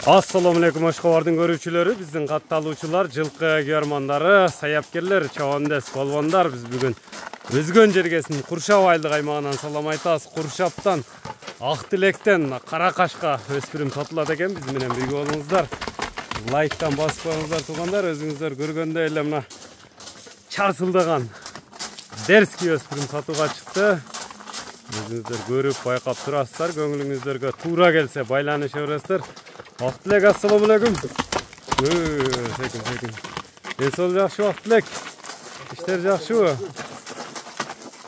Assalamu alaikum Ашқабардың көрүүчүлөрү, биздин катталуучулар, жылкы көрмандары, саяпкерлер, чабанdes, балбандар. Биз бүгүн өзгөн жергесин Куршап айылдык аймагынан салам айтабыз. Куршаптан, Ак Тилектен Каракашка өспүрүм сатылат экен. Биз менен бирге болуңуздар. Лайктан басып коюңуздар туугандар. Өзүңүздөр көргөндөй эле мына чарсылдаган дерский өспүрүм сатууга чыкты. Өзүңүздөр көрүп, байкап турасыздар. Көңүлүңүздөргө туура келсе байланыша бересиздер. Ак Тилек, assalamu alaikum. Sekin. Esol жакшы Ак Тилек. İşler жакшыбы?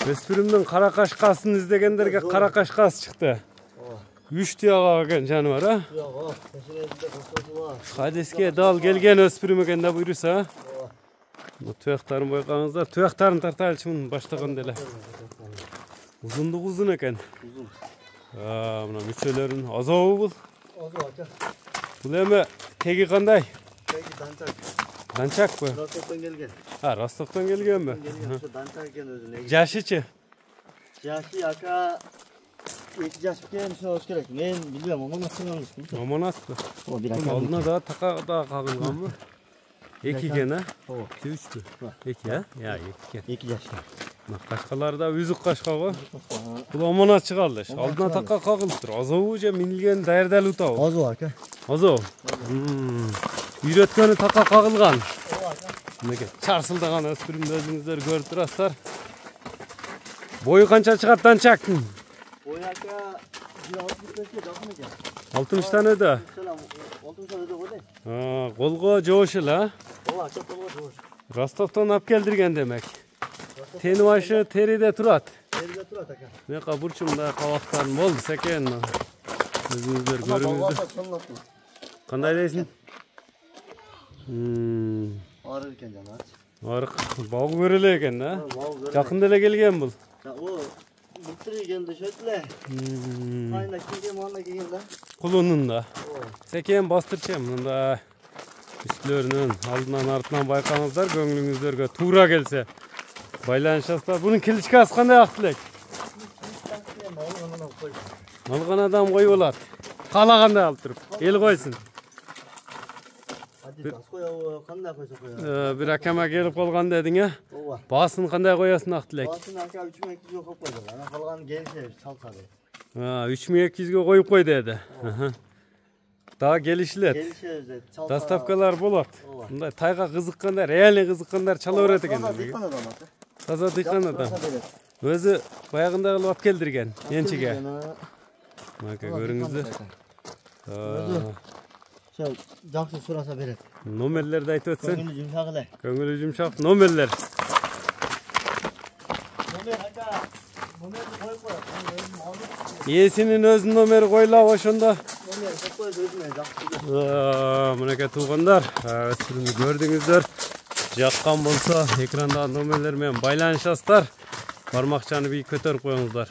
Өспүрүмдүн каракашкасын издегендерге каракашкасы чыкты. 3 тияга экен жаныбар, а? Хадиске дал келген өспүрүм экен да буйруса. Бу туяктарын байкаңыздар. Туяктарын тартайлычымын баштаганда эле. Узундугу узун экен. Узун. Мына мүчөлөрүн азабы бул. Бұл эми теги кандай? Теги данчак. Данчакпы? Ростовтон келген. Ростовтон келгенби? Данчак экен өзү. Жашычы? Жашы ака 2 жаш экен, болуш керек. Мен билбейм, аманат сыйганбыз. Аманатпы? О, бир ака. Алдына да така да кагылганбы? 2 экен, а? 3пү? 2, а? Я, 2 экен. 2 жашта. Кашкалар да үзүк кашка го. Бул аманат чыгалды. Алдына така кагылыптыр. Азабы же минилген даярдалып атабы? Азабы ака. Азабы? Үйрөткөнү така кагылган. Мынакей чарсылдаган өспүрүмдү өзүңүздөр көрүп турасыздар. Бою канча чыгат данчактын? Бою ака 60 тан өдө. 60 тан өдө го. Колго жоош эле, а? Ооба, ака колго жоош. Ростовтон алып келдирген демек. Тени башы териде турат. Териде турат ака. Мека бурчумда кабактан болду экен. Өзүңүздөр көрүңүздөр. Кандай дейсиң? Арык экен жанат. Арык багы көрөлө экен, да? Жакында эле келген бул. О, бутри келди шөтле. Айна келген, мана келген да. Кулунун да. Секен бастырчы мында үстүлөрүнөн алдынан артынан байкаңыздар, көңүлүңүздөргө туура келсе байланышасыздар. Bunun kiliçkası qanday Ак Тилек? Алган адам кой болот. Каалагандай алып туруп, эл койсун. Кандай койсо коёбуз. Бир акама келип калган дедиң, а? Ооба. Баасын кандай коесуң Ак Тилек? Баасын ака 3200 коюп койду. Ана калган келсе салса дейт. 3200 коюп кой деди. Дагы келишилет. Келишебиз дейт. Доставкалар болот. Мындай тайга кызыккандар, реально кызыккандар чала берет экен. Таза дыйкан адам. Өзү баягында кылып алып келдирген, энчиге. Мына көрүңүздөр. Ошо жакшы сураса берет. Номерлерди айтып өтсөң. Көңүлү жумшак эле. Көңүлү жумшак номерлер. Номер ака, номерди коюп коет. Ээсинин өзүнүн номери коюлабы ошондо? Номер коюп коет өзүнө жакшы. Мынакей туугандар, өспүрүмдү көрдүңүздөр. Жаккан болсо экрандагы номерлер менен байланышасыздар. Бармакчаны бийик көтөрүп коюңуздар.